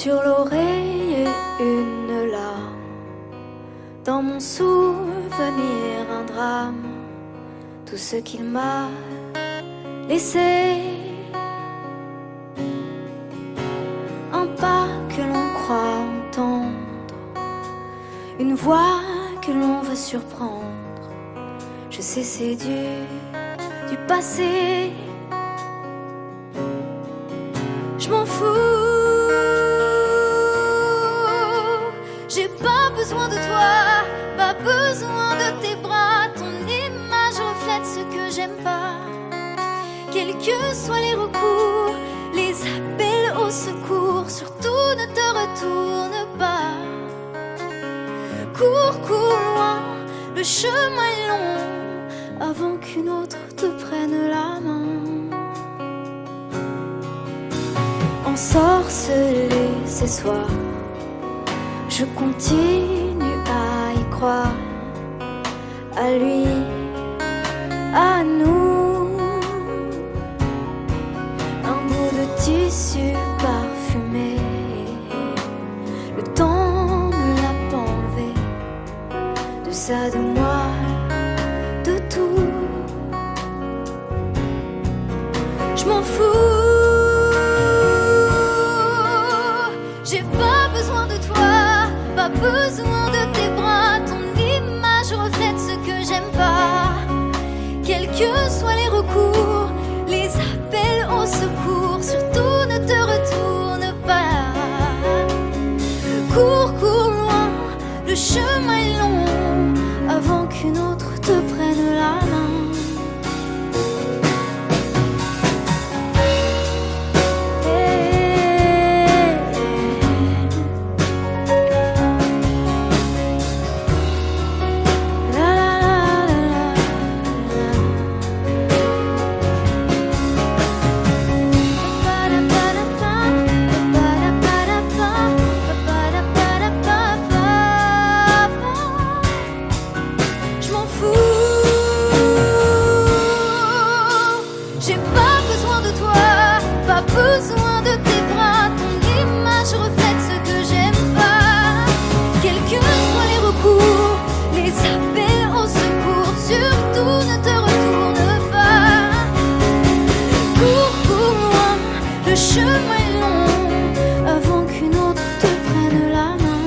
Sur l'oreille une larme, dans mon souvenir un drame, tout ce qu'il m'a laissé. Un pas que l'on croit entendre, une voix que l'on veut surprendre. Je sais c'est du passé. Je m'en fous. J'ai pas besoin de toi, pas besoin de tes bras. Ton image reflète ce que j'aime pas. Quels que soient les recours, les appels au secours, surtout ne te retourne pas. Cours, cours loin, le chemin est long, avant qu'une autre te prenne la main. Ensorcelé ces soirs, je continue à y croire, à lui, à nous. Un bout de tissu parfumé, le temps ne l'a pas enlevé, de ça, de moi, de tout. Je m'en fous. J'ai pas besoin de toi, pas besoin de tes bras. Ton image reflète ce que j'aime pas. Quels que soient les recours, les appels au secours, surtout ne te retourne pas. Cours, cours loin, le chemin est long, avant qu'une autre te prenne la main. Besoin de tes bras, ton image reflète ce que j'aime pas. Quels que soient les recours, les appels au secours, surtout ne te retourne pas. Cours, cours loin, le chemin est long, avant qu'une autre te prenne la main.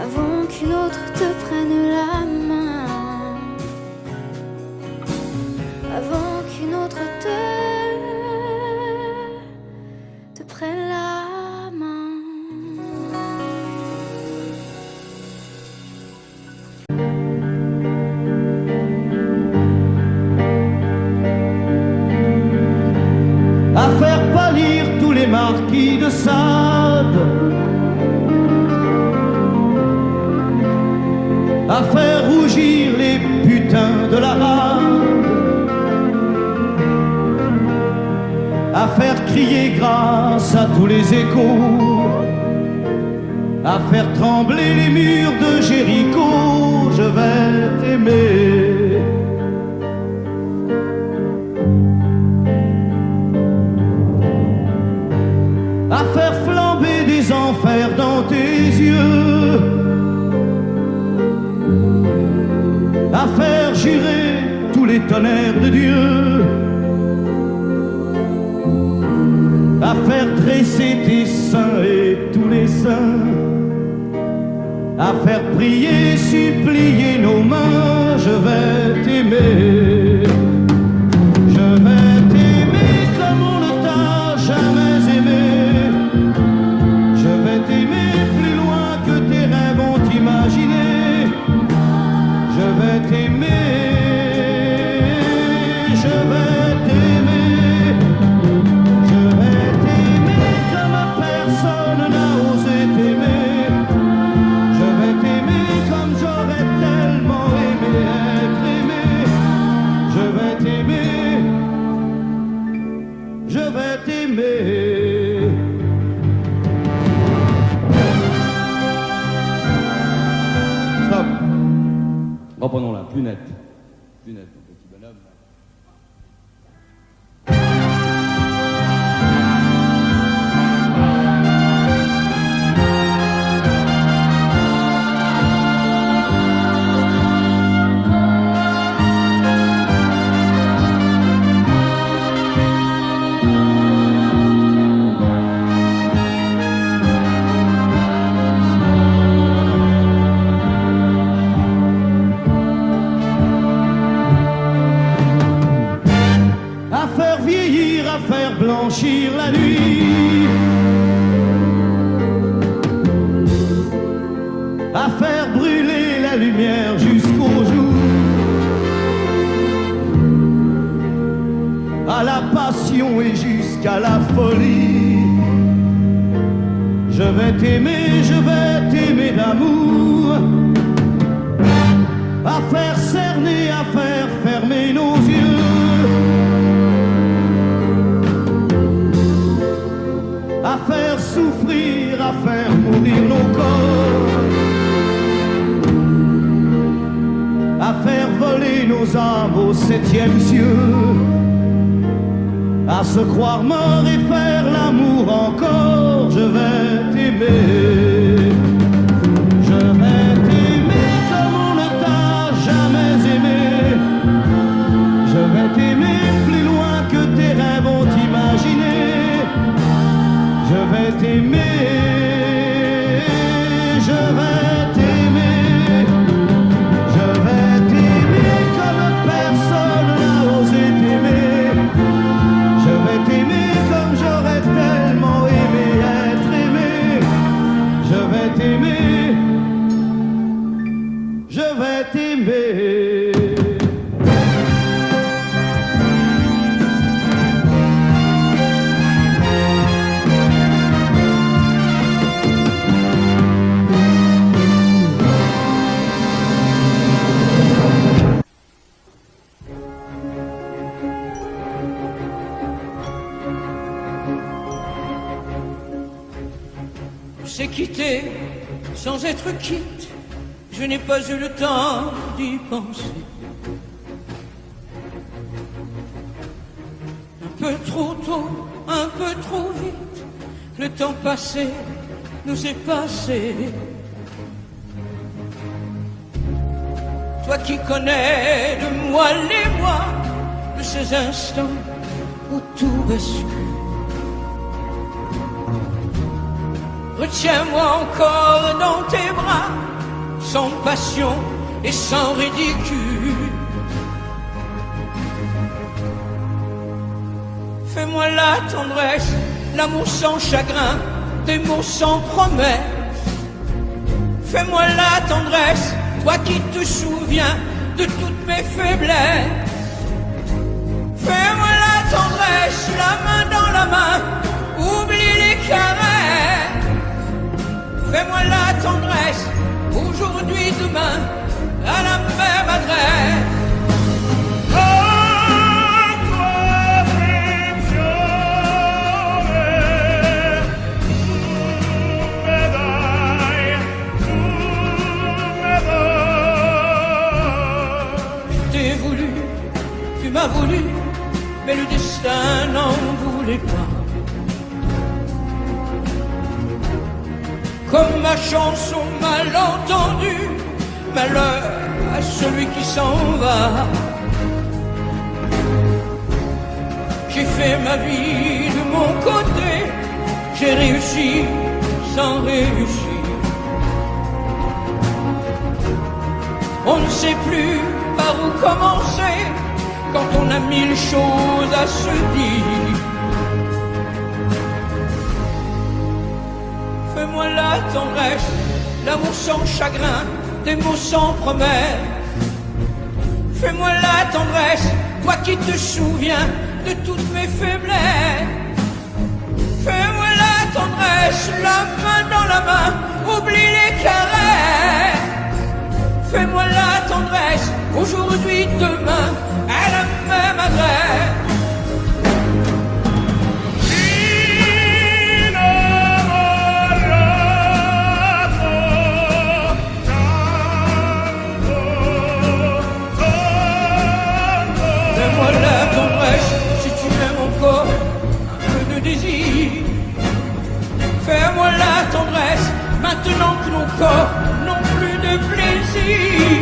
Avant qu'une autre te prenne la main. Avant qu'une autre te prenne la main. À faire pâlir tous les marquis de Sade, à faire rougir les putains de la rade, à faire crier grâce à tous les échos, à faire trembler les murs de Jéricho. Je vais t'aimer. À faire flamber des enfers dans tes yeux, à faire jurer tous les tonnerres de Dieu, à faire dresser tes seins et tous les saints, à faire prier, supplier nos mains. Je vais t'aimer. Je vais t'aimer comme on ne t'a jamais aimé. Je vais t'aimer plus loin que tes rêves ont imaginé. Je vais t'aimer. Je vais t'aimer. Personne n'a osé t'aimer. Je vais t'aimer comme j'aurais tellement aimé être aimé. Je vais t'aimer. Je vais t'aimer. Stop. Reprenons-la, plus net. Plus net, mon petit bonhomme. jusqu'au jour, à la passion et jusqu'à la folie. Je vais t'aimer d'amour, à faire cerner, à faire fermer nos yeux, à faire souffrir, à faire mourir nos corps, à faire voler nos âmes au septième cieux, à se croire mort et faire l'amour encore. Je vais t'aimer, je vais t'aimer comme on ne t'a jamais aimé. Je vais t'aimer plus loin que tes rêves ont imaginé. Je vais t'aimer, je vais t'aimer, je vais t'aimer comme personne n'a osé t'aimer. Je vais t'aimer comme j'aurais tellement aimé être aimé. Je vais t'aimer, je vais t'aimer. C'est quitté sans être quitte, je n'ai pas eu le temps d'y penser. Un peu trop tôt, un peu trop vite, le temps passé nous est passé. Toi qui connais de moi les mois, de ces instants où tout bascule. Retiens-moi encore dans tes bras, sans passion et sans ridicule. Fais-moi la tendresse, l'amour sans chagrin, des mots sans promesse. Fais-moi la tendresse, toi qui te souviens de toutes mes faiblesses. Fais-moi la tendresse, la main dans la main, oublie les caresses. Fais-moi la tendresse, aujourd'hui, demain, à la même adresse. Je t'ai voulu, tu m'as voulu, mais le destin n'en voulait pas. Comme ma chanson mal entendue, malheur à celui qui s'en va. J'ai fait ma vie de mon côté, j'ai réussi sans réussir. On ne sait plus par où commencer quand on a mille choses à se dire. Fais-moi la tendresse, l'amour sans chagrin, des mots sans promesse. Fais-moi la tendresse, toi qui te souviens de toutes mes faiblesses. Fais-moi la tendresse, la main dans la main, oublie les caresses. Fais-moi la tendresse, aujourd'hui, demain, à la même adresse. Fais-moi la tendresse, si tu m'aimes encore, un peu de désir. Fais-moi la tendresse, maintenant que nos corps n'ont plus de plaisir.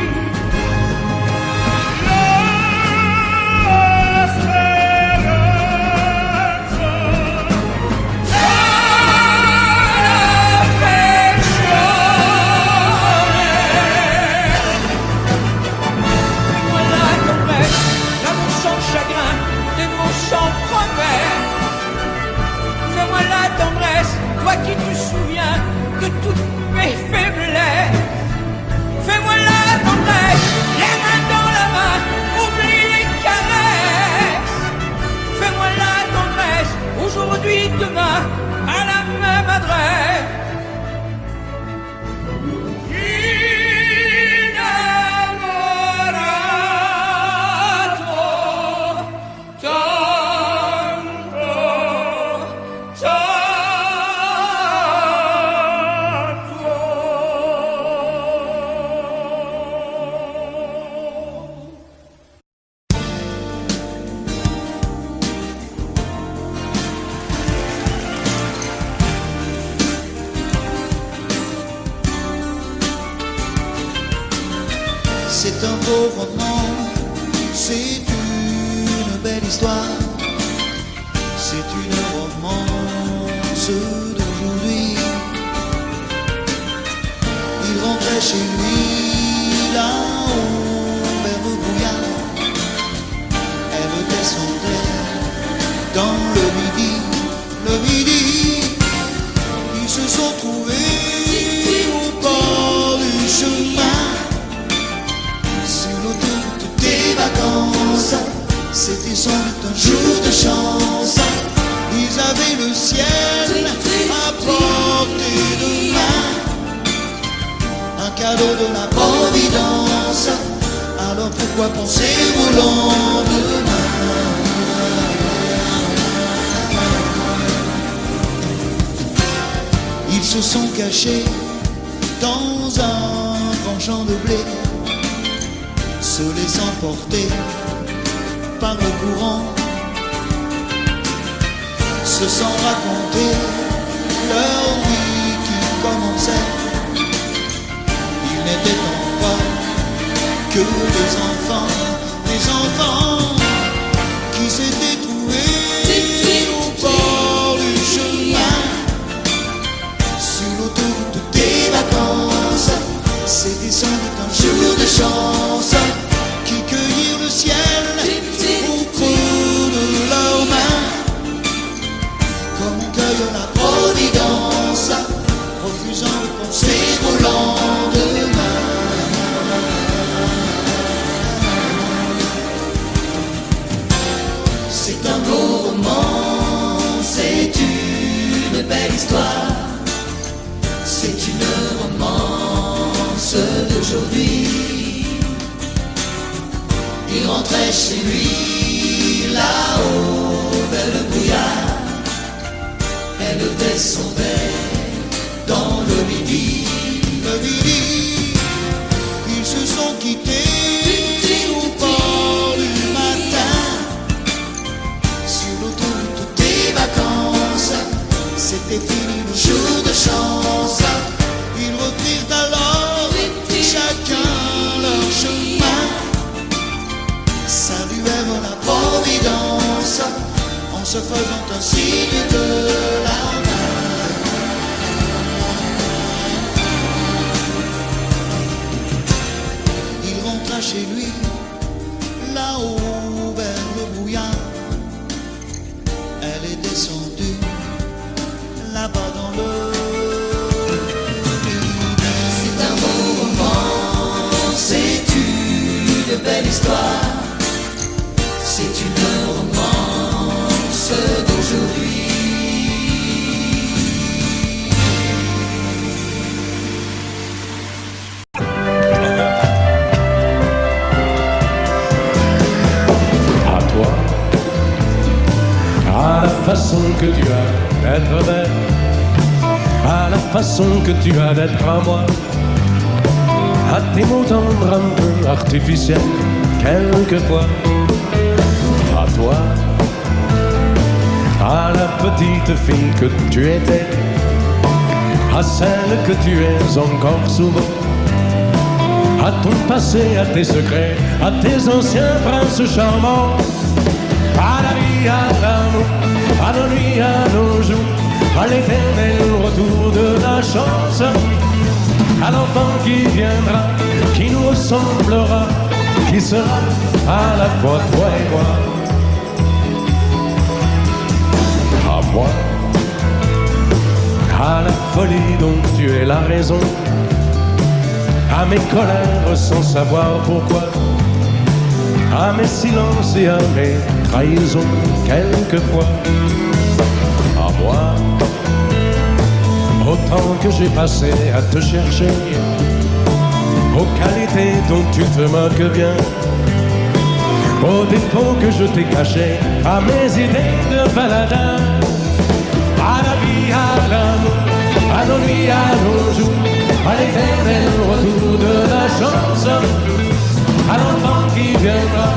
Toi qui te souviens de toutes mes faiblesses. C'est un beau roman, c'est une belle histoire, c'est une romance d'aujourd'hui. Il rentrait chez lui là-haut vers le brouillard. Elle descendait dans le midi. Ils se sont trouvés au bord du chemin, sur l'autoroute des vacances. C'était sans doute un jour de chance. Ils avaient le ciel à portée de main, un cadeau de la Providence. Alors pourquoi penser au lendemain? Ils se sont cachés dans un grand champ de blé, se laissant porter par le courant, se sont racontés leur vie qui commençait. Ils n'étaient donc pas que des enfants qui s'étaient trouvés au bord du chemin, sur l'autoroute des vacances. C'était sans doute un jour de chance, qui cueillirent le ciel au creux de leurs mains, comme on cueille la Providence, refusant de penser au lendemain. C'est un beau roman, c'est une belle histoire, c'est une romance d'aujourd'hui. Il rentrait chez lui là-haut vers le brouillard. Elle descendait dans le midi. Ils se sont quittés au bord du matin, sur l'autoroute des vacances. C'était fini le jour de chance. Ils reprirent alors chacun leur chemin, saluèrent la Providence en se faisant un signe de la main. Il rentra chez lui là-haut vers le brouillard. Elle est descendue là-bas dans le midi. C'est un beau roman, c'est une belle histoire, c'est une romance d'aujourd'hui. À toi, à la façon que tu as d'être belle, à la façon que tu as d'être à moi, à tes mots tendres un peu artificiels quelquefois. À toi, à la petite fille que tu étais, à celle que tu es encore souvent, à ton passé, à tes secrets, à tes anciens princes charmants, à la vie, à l'amour, à nos nuits, à nos jours, à l'éternel retour de la chance, à l'enfant qui viendra, qui nous ressemblera, qui sera à la fois toi et moi. À moi, à la folie dont tu es la raison, à mes colères sans savoir pourquoi, à mes silences et à mes trahisons quelquefois. À moi, au temps que j'ai passé à te chercher, aux qualités dont tu te moques bien, aux défauts que je t'ai cachés, à mes idées de baladin, à la vie, à l'amour, à nos nuits, à nos jours, à l'éternel retour de la chance, à l'enfant qui viendra,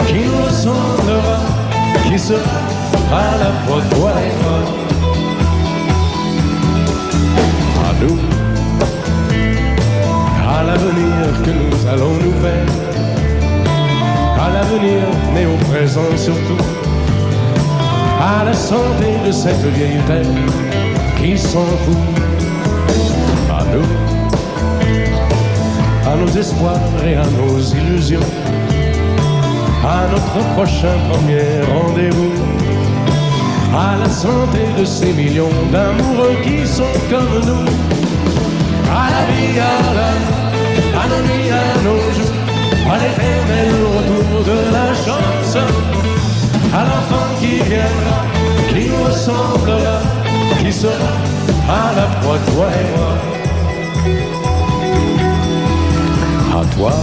qui nous ressemblera, qui sera à la fois toi et moi. À nous, à l'avenir que nous allons nous faire, faisant surtout à la santé de cette vieille terre qui s'en fout. À nous, à nos espoirs et à nos illusions, à notre prochain premier rendez-vous, à la santé de ces millions d'amoureux qui sont comme nous. À la vie, à nos nuits, à nos jours, à l'éternel retour de la chance, à l'enfant qui viendra, qui nous ressemblera, qui sera à la fois toi et moi. À toi.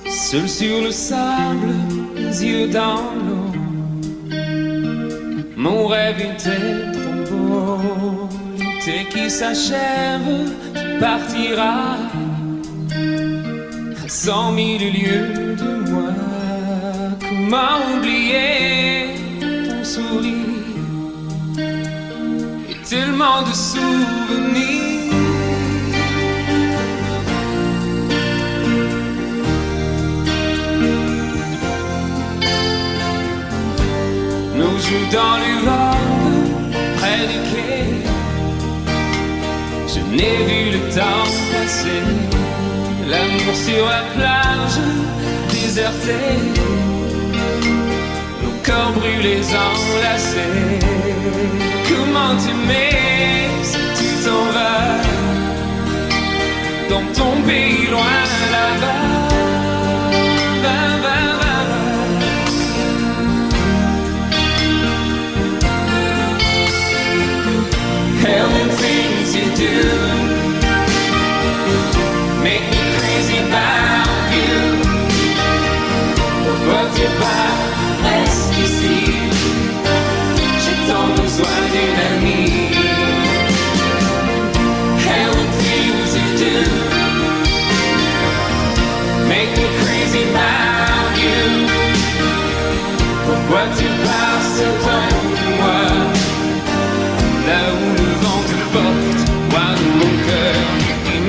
Seul sur le sable, les yeux dans l'eau, mon rêve était trop beau. L'été qui s'achève, tu partiras à 100 000 lieues de moi. Comment oublier ton sourire et tellement de souvenirs. Nous jouons dans les vagues près du quai. Je n'ai vu le temps passer. L'amour sur la plage désertée, nos corps brûlés enlacés. Comment t'aimer si tu t'en vas dans ton pays loin là-bas. Hell and things you do make me crazy about you. Pourquoi tu pars, reste ici. J'ai tant besoin d'une amie. Hell and things you do make me crazy about you. Pourquoi tu pars, c'est toi ou moi. Là où le vent te porte, loin de mon cœur et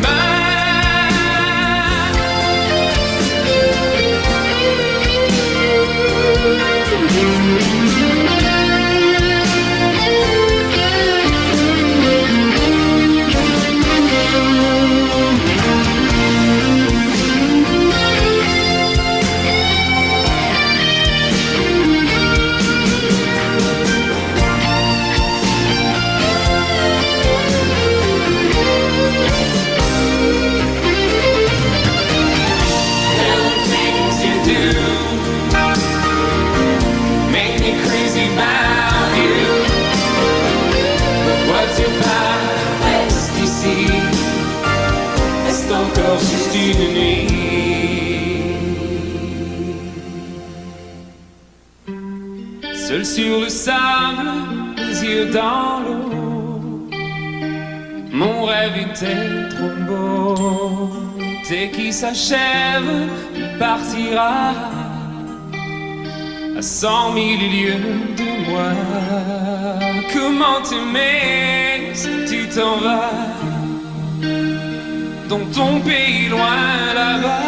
juste une nuit. Seul sur le sable, les yeux dans l'eau, mon rêve était trop beau. L'été qui s'achève, il partira à 100 000 lieues de moi. Comment t'aimer si tu t'en vas dans ton pays loin là-bas.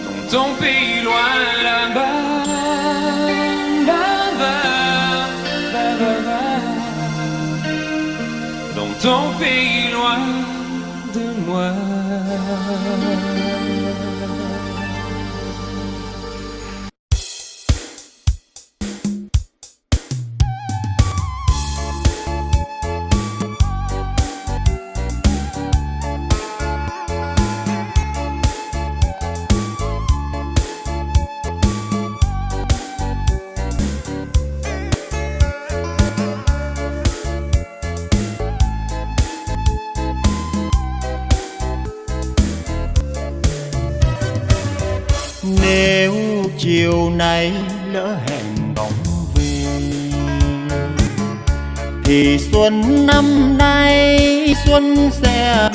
Dans ton pays loin là-bas. Dans ton pays loin de moi. Nếu chiều nay lỡ hẹn bóng về thì xuân năm nay xuân sẽ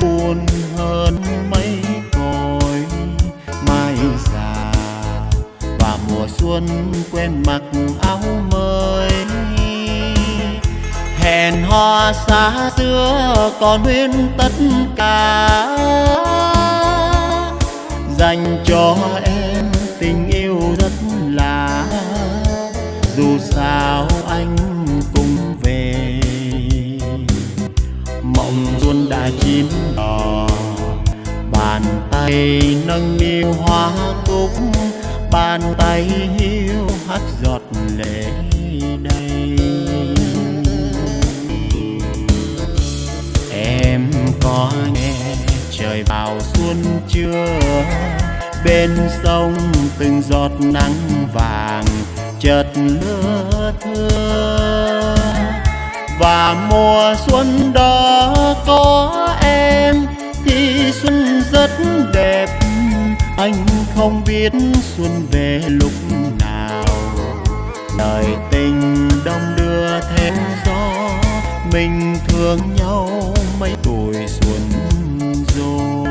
buồn hơn mấy cõi mai già. xuân quen mặc áo mới. Hẹn hò xa xưa còn nguyên tất cả, dành cho em tình yêu rất lạ. Dù sao anh cũng về, mộng xuân đã chín đỏ. Bàn tay nâng niu hoa cúc, bàn tay hiu hắt giọt lệ đây. Em có nghe trời vào xuân chưa? Bên sông từng giọt nắng vàng chợt lưa thưa. Và mùa xuân đó có em thì xuân rất đẹp. Anh không biết xuân về lúc nào, lời tình đông đưa theo gió. Mình thương nhau mấy tuổi xuân rồi.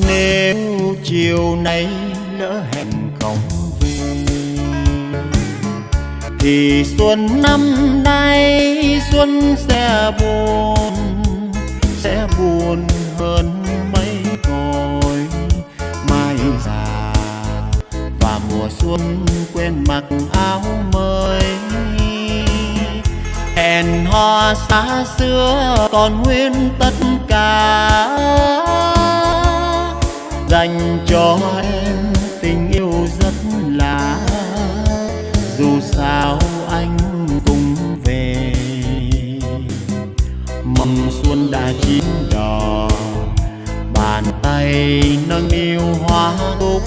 Nếu chiều nay lỡ hẹn không về thì xuân năm nay xuân sẽ buồn hơn mấy cõi mai già. Và mùa xuân quen mặc áo mới, hẹn hò xa xưa còn nguyên tất cả, dành cho em tình yêu rất lạ. Dù sao anh cũng về, mầm xuân đã chín đỏ. Bàn tay nâng niu hoa cúc,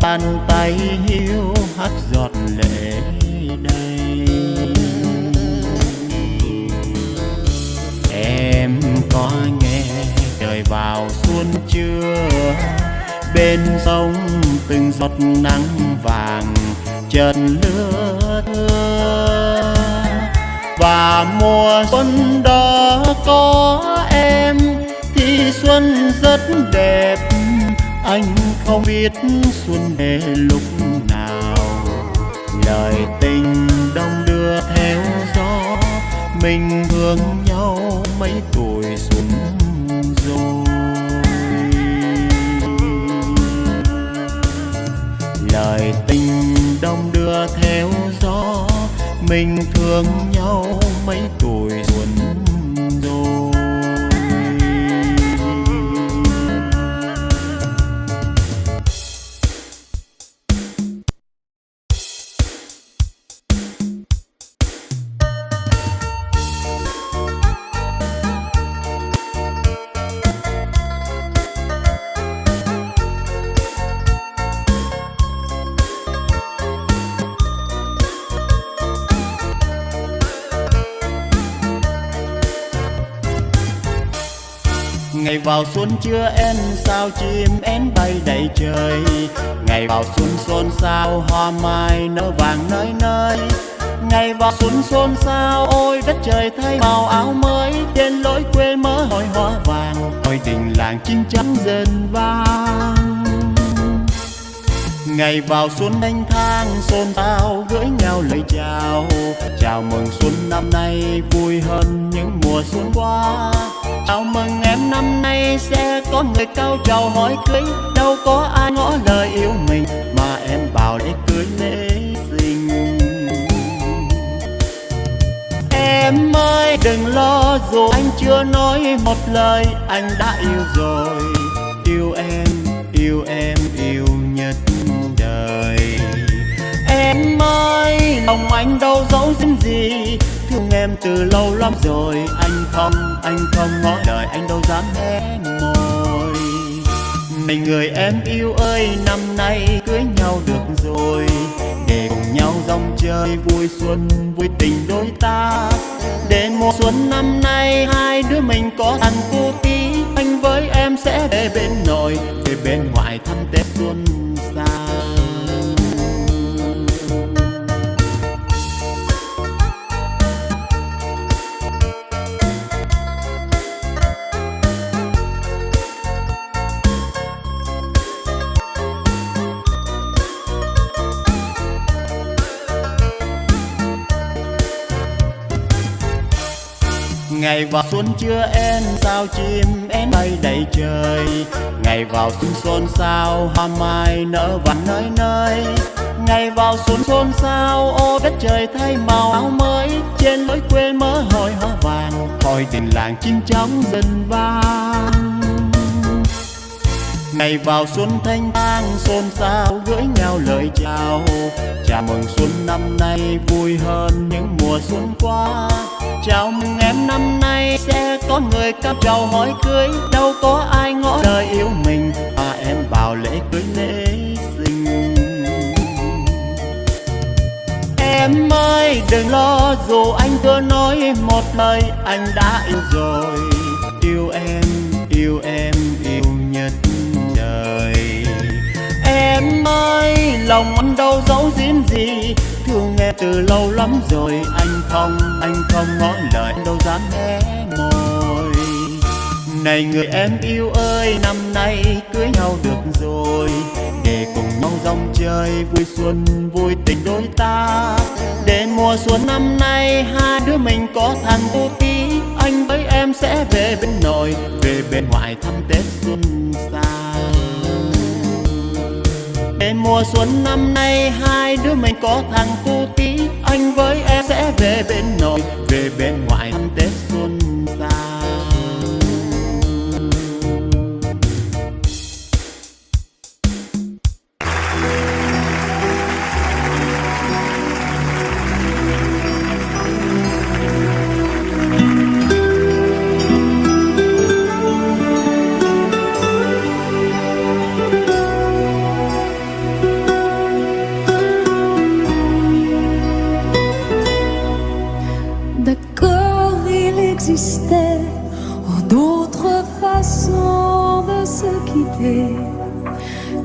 bàn tay hiu hắt giọt lệ đây. Em có nghe trời vào xuân chưa? Bên sông từng giọt nắng vàng chợt lưa thưa. Và mùa xuân đó có em thì xuân rất đẹp. Anh không biết xuân về lúc nào, lời tình đông đưa theo gió. Mình thương nhau mấy tuổi xuân rồi. Lời tình đông đưa theo gió, mình thương nhau mấy tuổi xuân rồi. Ngày vào xuân chưa én sao chim én bay đầy trời. Ngày vào xuân xôn xao hoa mai nở vàng nơi nơi. Ngày vào xuân xôn xao ôi đất trời thay màu áo mới. Trên lối quê mơ hồi hoa vàng, hồi đình làng chim trắng dần vang. Ngày vào xuân thanh thang xôn xao gửi nhau lời chào. Chào mừng xuân năm nay vui hơn những mùa xuân qua. Chào mừng em năm nay sẽ có người cao trầu hỏi cưới. Đâu có ai ngỏ lời yêu mình mà em bảo lễ cưới lễ sinh. Em ơi đừng lo dù anh chưa nói một lời, anh đã yêu rồi. Yêu em, yêu nhất đời. Em ơi lòng anh đâu giấu giếm gì, thương em từ lâu lắm rồi. Anh không ngỏ lời, anh đâu dám hé môi. Này người em yêu ơi, năm nay cưới nhau được rồi. để cùng nhau dòng chơi vui xuân vui tình đôi ta. Để mùa xuân năm nay hai đứa mình có thằng cô tí, anh với em sẽ về bên nội về bên ngoại thăm Tết xuân xa. Ngày vào xuân chưa em sao chim én bay đầy trời. Ngày vào xuân xôn xao hoa mai nở vàng nơi nơi. Ngày vào xuân xôn xao ô đất trời thay màu áo mới. Trên lối quê mơ hồi hoa vàng, hồi đình làng chim chóng dần vang. Ngày vào xuân thanh thang xôn xao gửi nhau lời chào. Chào mừng xuân năm nay vui hơn những mùa xuân qua. Chào mừng em năm nay sẽ có người cắm trầu hỏi cưới. Đâu có ai ngỏ lời yêu mình mà em vào lễ cưới lễ sinh. Em ơi đừng lo dù anh chưa nói một lời, anh đã yêu rồi. Yêu em, yêu em, yêu nhất đời. Em ơi lòng anh đâu giấu giếm gì, thương em từ lâu lắm rồi. Anh không ngỏ lời, đâu dám hé môi. Này người em yêu ơi, năm nay cưới nhau được rồi. Để cùng nhau dòng chơi vui xuân vui tình đôi ta. Để mùa xuân năm nay hai đứa mình có thằng cô tí, anh với em sẽ về bên nội về bên ngoại thăm Tết xuân xa. Để mùa xuân năm nay hai đứa mình có thằng cô tí, anh với em sẽ về bên nội về bên ngoại thăm Tết xuân xa. D'autres façons de se quitter,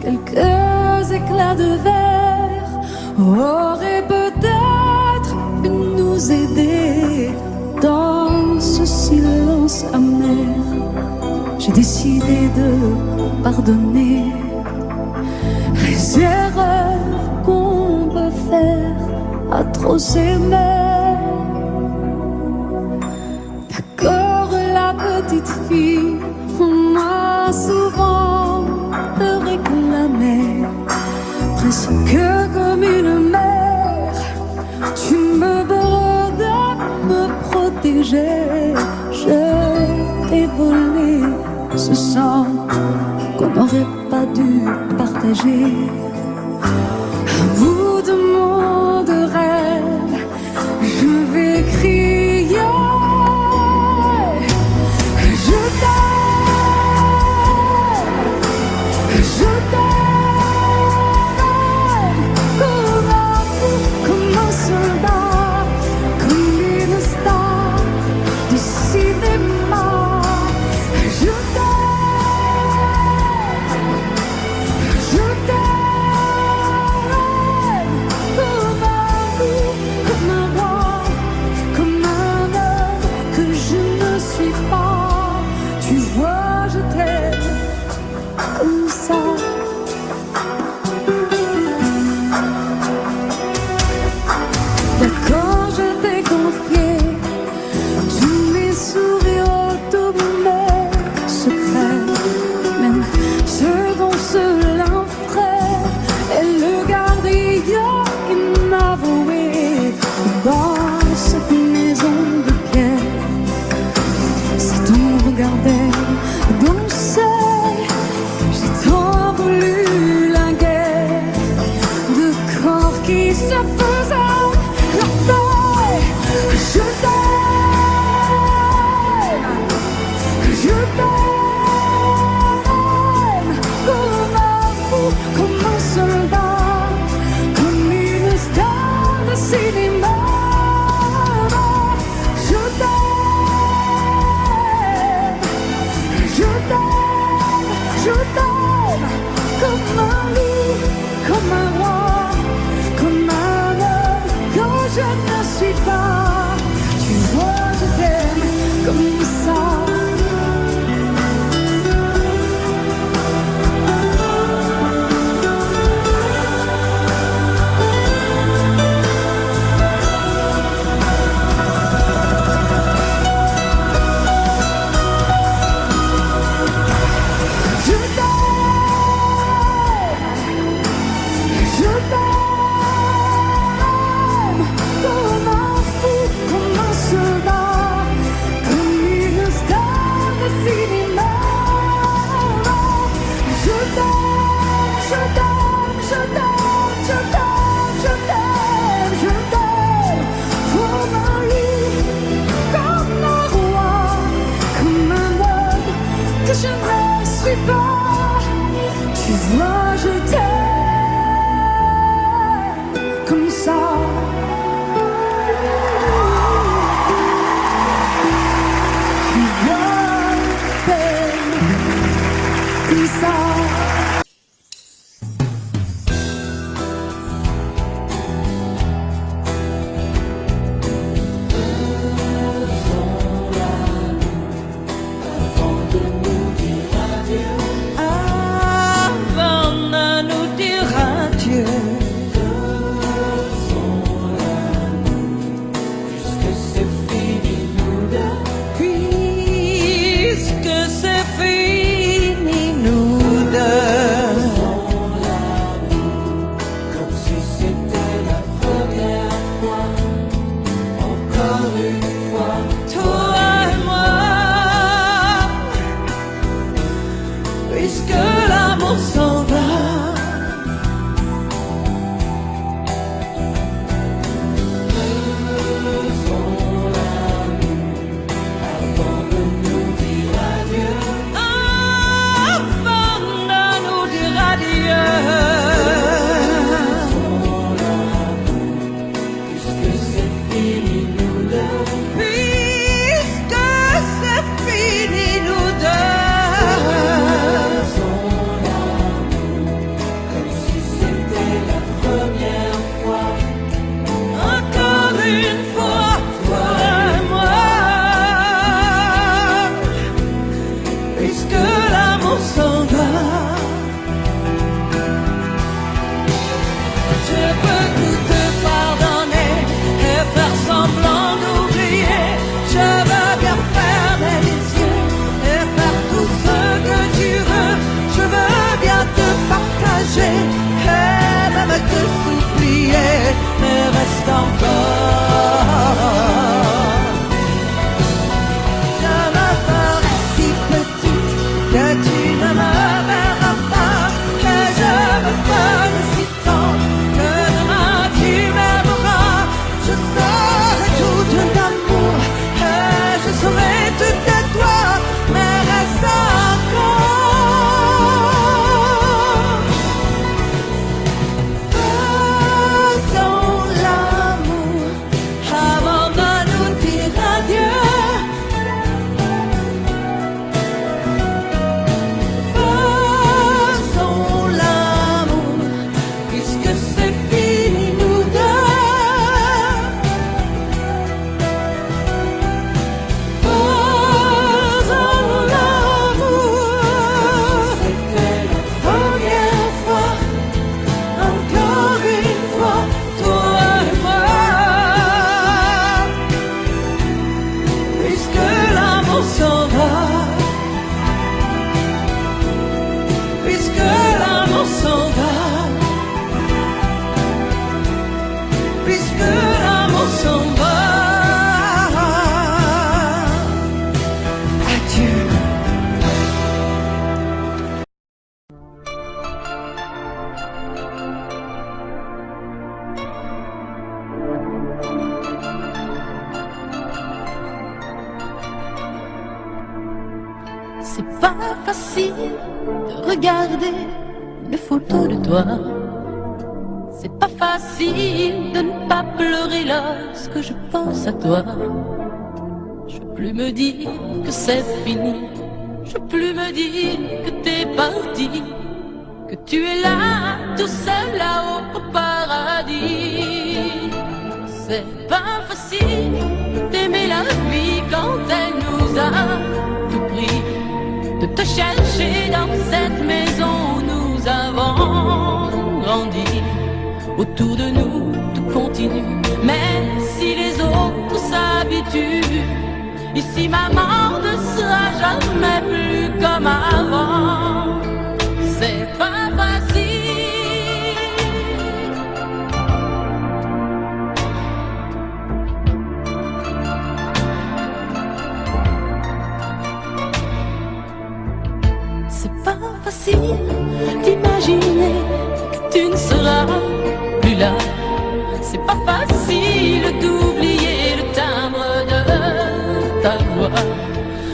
quelques éclats de verre auraient peut-être pu nous aider. Dans ce silence amer, j'ai décidé de pardonner les erreurs qu'on peut faire à trop s'aimer. Petite fille, on m'a souvent réclamé, presque comme une mère. Tu me demandais de me protéger. Je t'ai volé ce sang qu'on n'aurait pas dû partager. À bout de mon de rêve, je vais crier. je t'aime comme ça. Tu viens belle comme ça. C'est pas facile de regarder une photo de toi. C'est pas facile de ne pas pleurer lorsque je pense à toi. Je veux plus me dire que c'est fini. Je veux plus me dire que t'es parti, que tu es là, tout seul là-haut au paradis. C'est pas facile d'aimer la vie quand elle nous a tout pris, de te chercher dans cette maison où nous avons grandi. Autour de nous, tout continue, même si les autres s'habituent. Ici, maman ne sera jamais plus comme avant. C'est pas facile. C'est pas facile d'imaginer que tu ne seras plus là. C'est pas facile d'oublier le timbre de ta voix.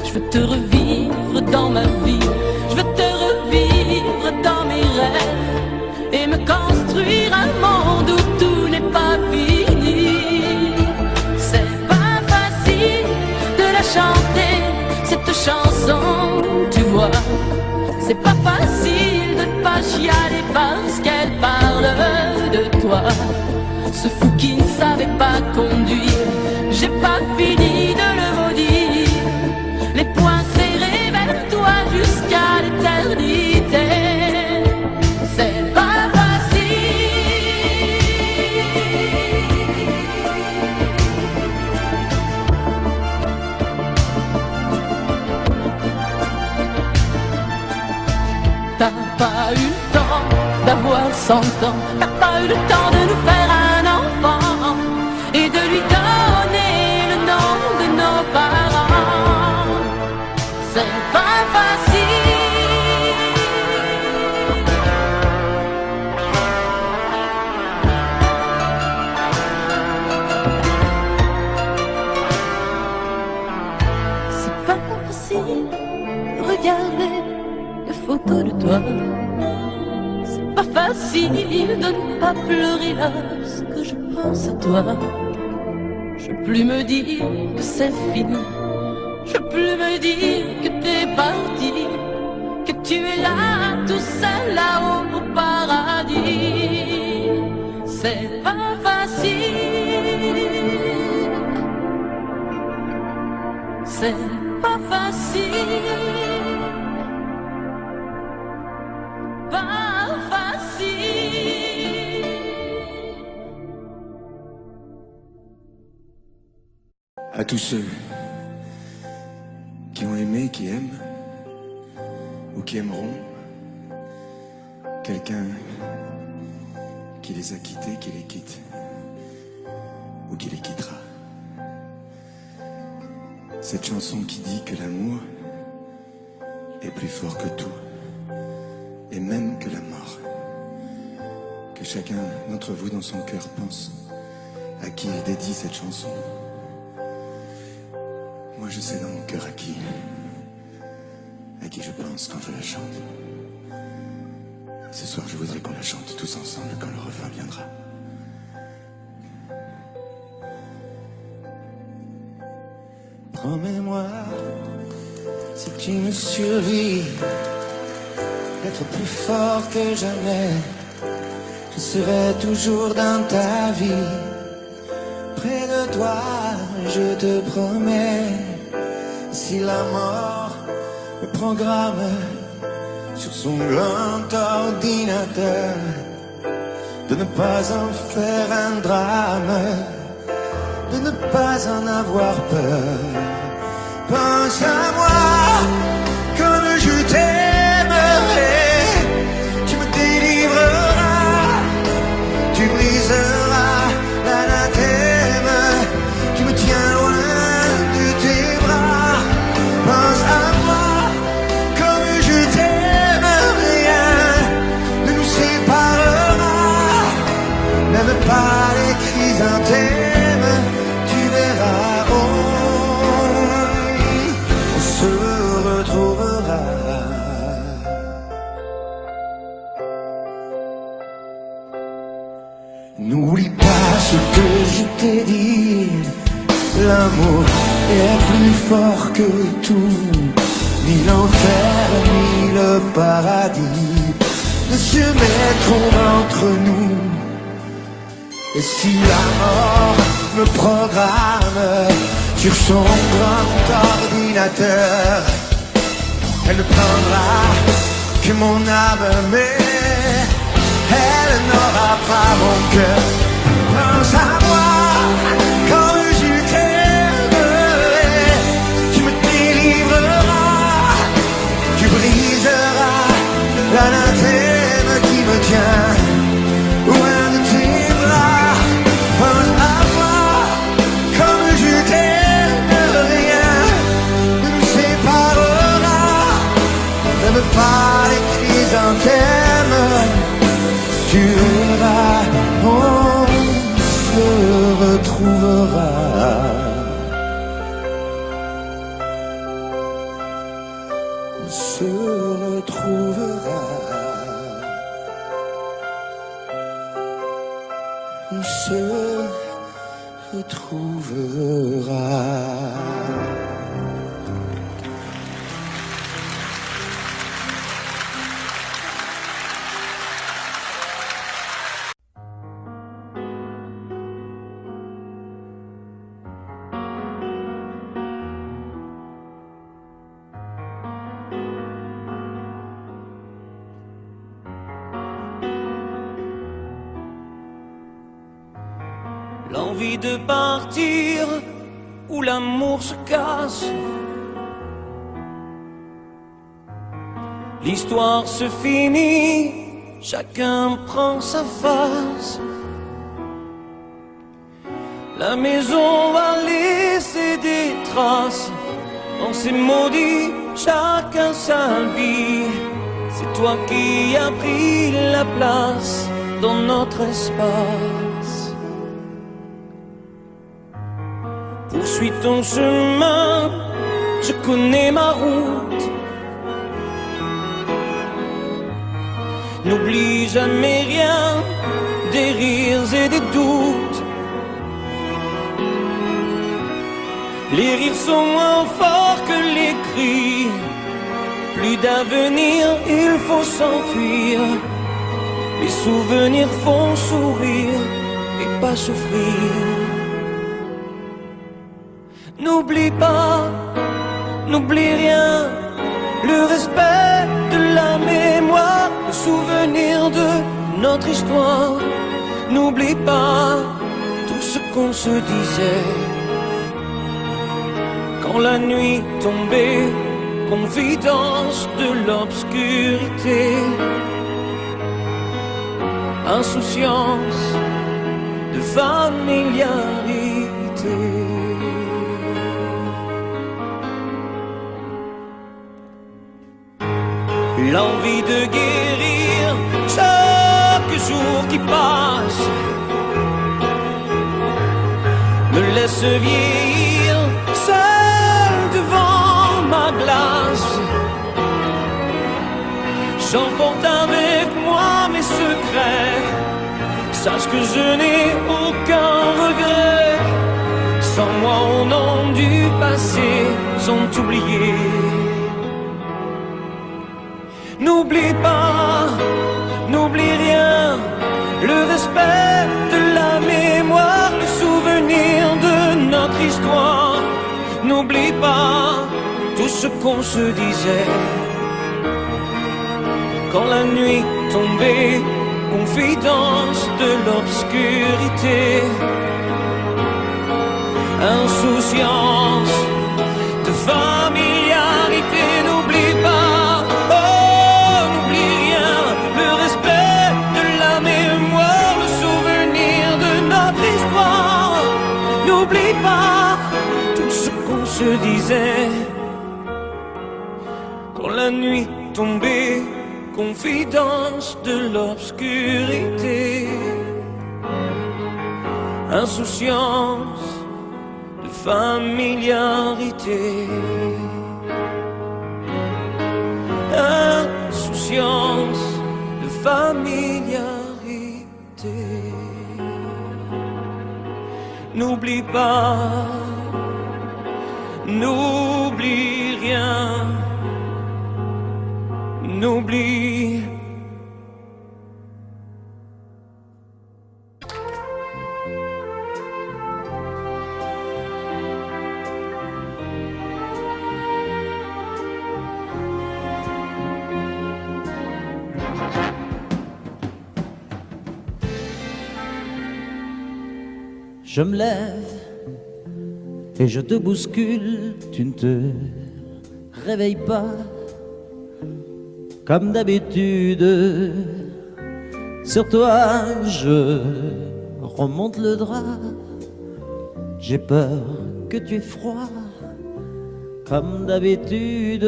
Je veux te revivre dans ma vie, je veux te revivre dans mes rêves. toi. C'est pas facile de ne pas chialer parce qu'elle parle de toi. Ce fou qui ne savait pas conduire, j'ai pas fini de le maudire. Les poings serrés vers toi jusqu'à l'éternité. C'est pas facile. T'as pas eu le temps d'avoir 100 ans, t'as pas eu le temps de nous faire un enfant et de lui donner le nom de nos parents. C'est pas facile. C'est pas facile. Regardez les photos de toi. C'est pas facile de ne pas pleurer lorsque je pense à toi. Je peux plus me dire que c'est fini. Je peux plus me dire que t'es parti, que tu es là, tout seul là-haut au paradis. C'est pas facile. C'est pas facile. Pas facile. À tous ceux qui ont aimé, qui aiment, ou qui aimeront quelqu'un qui les a quittés, qui les quitte, ou qui les quittera. Cette chanson qui dit que l'amour est plus fort que tout, et même que la mort. Que chacun d'entre vous dans son cœur pense à qui il dédie cette chanson. Moi je sais dans mon cœur à qui je pense quand je la chante. Ce soir je voudrais qu'on la chante tous ensemble quand le refrain viendra. Promets-moi, si tu me survis, d'être plus fort que jamais. Je serai toujours dans ta vie, près de toi, je te promets. Si la mort me programme sur son grand ordinateur, de ne pas en faire un drame, de ne pas en avoir peur. Pense à moi comme je t'aimerai. Tu me délivreras, tu briseras l'anathème qui me tient loin de tes bras. Pense à moi comme je t'aime, rien ne nous séparera, même pas les chrysanthèmes. Tu verras, on se retrouvera. N'oublie pas ce que je t'ai dit, l'amour est plus fort que tout, ni l'enfer ni le paradis ne se mettront entre nous. Et si la mort me programme sur son grand ordinateur, elle ne prendra que mon âme, mais elle n'aura pas mon cœur. Pense à moi quand je t'aimerai. Tu me délivreras, tu briseras l'anathème qui me tient loin de tes bras. Pense à moi comme je t'aime, rien ne nous séparera, même pas les chrysanthèmes. Tu verras, on se retrouvera. On se retrouvera. On se retrouvera. l'envie de partir où l'amour se casse. L'histoire se finit, chacun prend sa face. La maison va laisser des traces. On s'est maudit, chacun sa vie. C'est toi qui as pris la place dans notre espace. Poursuis ton chemin, je connais ma route. N'oublie jamais rien, des rires et des doutes. Les rires sont moins forts que les cris. Plus d'avenir, il faut s'enfuir. Les souvenirs font sourire et pas souffrir. N'oublie pas, n'oublie rien. Le respect de la mémoire, le souvenir de notre histoire. N'oublie pas tout ce qu'on se disait. Quand la nuit tombait, confidence de l'obscurité, insouciance de familiarité. L'envie de guérir chaque jour qui passe me laisse vieillir seul devant ma glace. J'emporte avec moi mes secrets. Sache que je n'ai aucun regret. Sans moi au nom du passé sont oubliés. N'oublie pas, n'oublie rien. Le respect de la mémoire, le souvenir de notre histoire. N'oublie pas tout ce qu'on se disait. Quand la nuit tombait, confidence de l'obscurité, insouciance de familiarité. N'oublie pas, oh n'oublie rien. Le respect de la mémoire, le souvenir de notre histoire. N'oublie pas tout ce qu'on se disait. Quand la nuit tombait, confidence de l'obscurité, insouciance de familiarité, insouciance de familiarité. N'oublie pas, n'oublie rien. N'oublie. Je me lève et je te bouscule, tu ne te réveilles pas. Comme d'habitude, sur toi je remonte le drap. J'ai peur que tu aies froid. Comme d'habitude,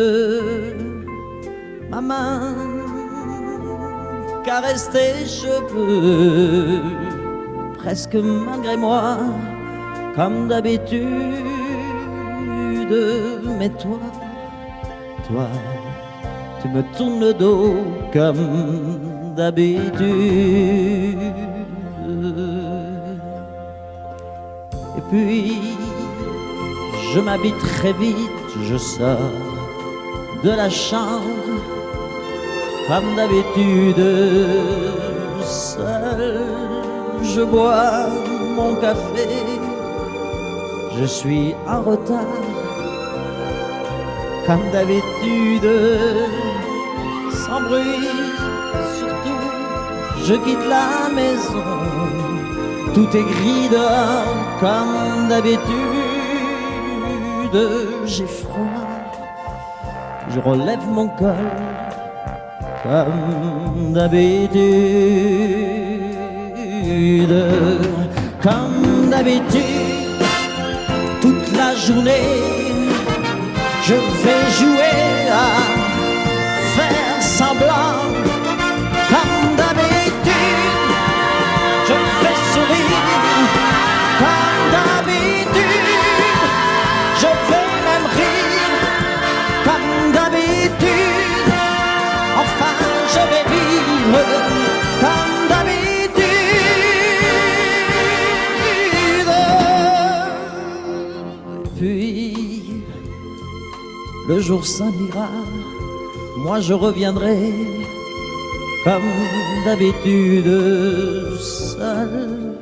ma main caresse tes cheveux, presque malgré moi. Comme d'habitude, mais toi, tu me tournes le dos comme d'habitude. Et puis, je m'habille très vite, je sors de la chambre. Comme d'habitude, seul, je bois mon café. Je suis en retard. Comme d'habitude, sans bruit, surtout, je quitte la maison. tout est gris dehors comme d'habitude. J'ai froid, je relève mon col comme d'habitude. Comme d'habitude, toute la journée, je vais jouer à faire semblant. Comme d'habitude, je fais sourire. Comme d'habitude, je vais même rire. Comme d'habitude, enfin je vais vivre. Comme d'habitude. Puis le jour s'en ira, moi je reviendrai comme d'habitude seul.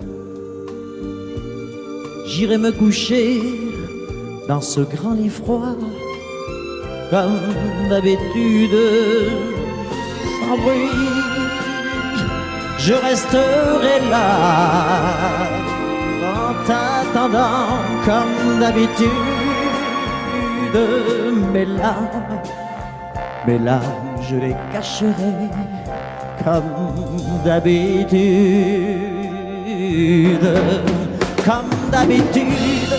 J'irai me coucher dans ce grand lit froid comme d'habitude sans bruit. Je resterai là en t'attendant comme d'habitude. Mes larmes, je les cacherai comme d'habitude. Comme d'habitude,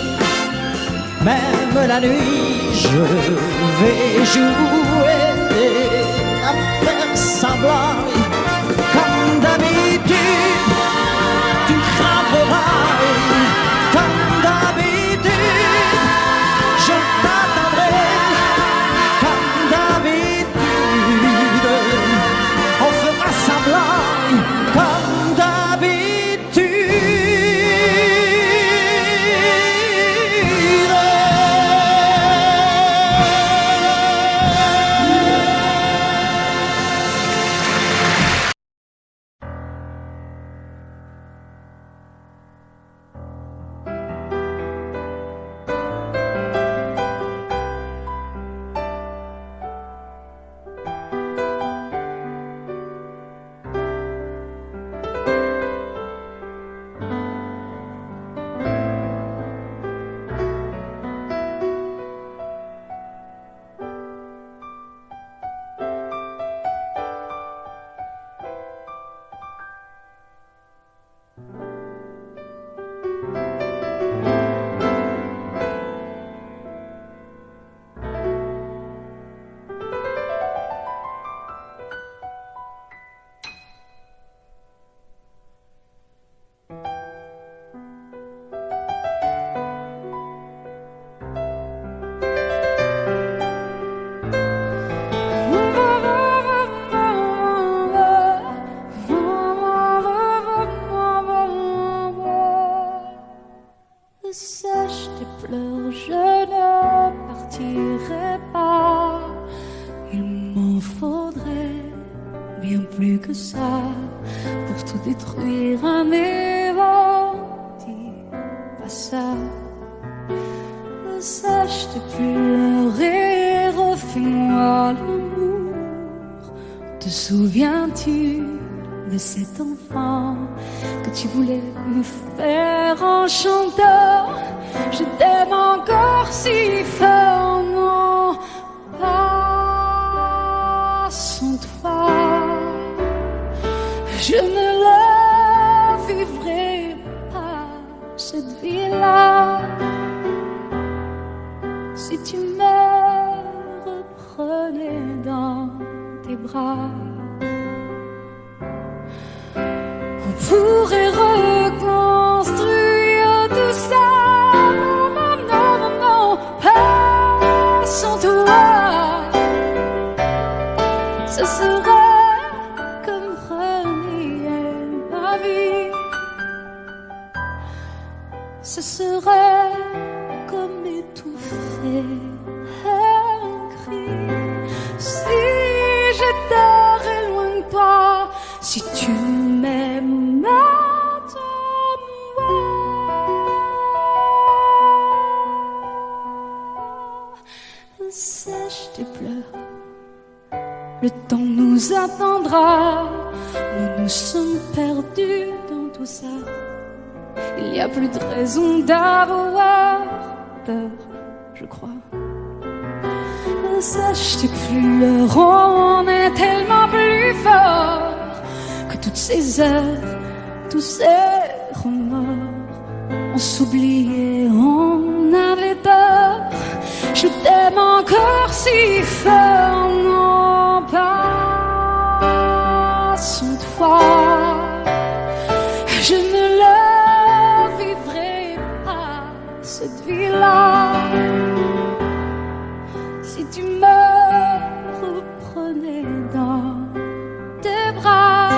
même la nuit, je vais jouer à faire semblant. Comme d'habitude, tu rentreras. Comme d'habitude, je t'attendrai. Comme d'habitude, on fera semblant. Comme d'habitude. Sèche tes pleurs, je ne partirai pas. Il m'en faudrait bien plus que ça pour tout détruire un évent. Dis pas ça. Sèche tes pleurs et refais-moi l'amour. Te souviens-tu de cet enfant que tu voulais me faire en chantant? Je t'aime encore si fort, non, pas sans toi. Je ne la vivrai pas, cette vie-là, si tu me reprenais dans tes bras. On pourrait reconstruire tout ça. Non, non, non, non, non, pas sans toi. Ce serait comme renier ma vie. Ce serait comme étouffer un cri. Si j'étais loin de toi, si tu m'aimes attends-moi. Sèche tes pleurs, le temps nous attendra. Nous nous sommes perdus dans tout ça. il n'y a plus de raison d'avoir peur, je crois. Sache que plus le rond est tellement plus fort que toutes ces heures, tous ces remords. On s'oubliait, on avait tort. Je t'aime encore si fort, non pas sans toi. Je ne la vivrai pas, cette vie-là. Si tu me reprenais dans tes bras,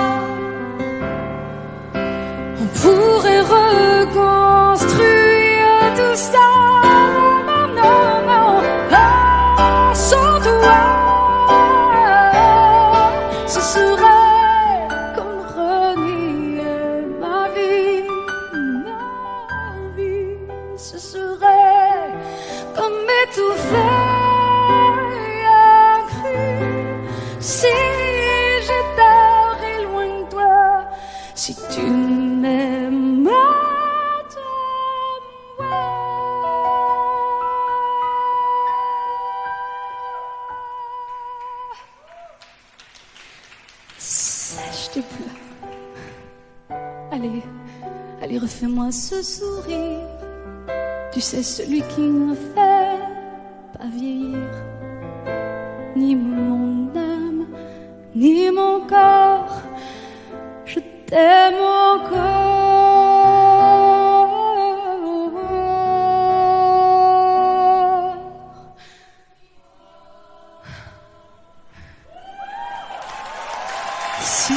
on pourrait reconstruire tout ça. Non, non, non, ah, sans toi, ce serait comme renier ma vie, ce serait comme m'étouffer. Si j'étais loin de toi, si tu m'aimes, je te plains. Allez, allez, refais-moi ce sourire. Tu sais, celui qui ne me fait pas vieillir. Ni mon âme, ni mon corps, je t'aime encore. Si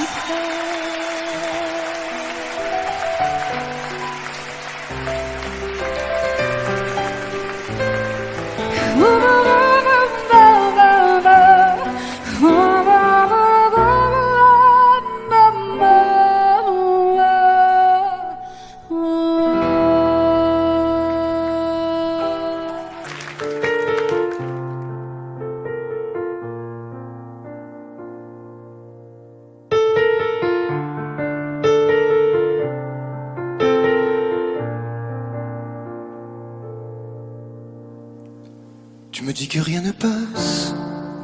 Tu me dis que rien ne passe,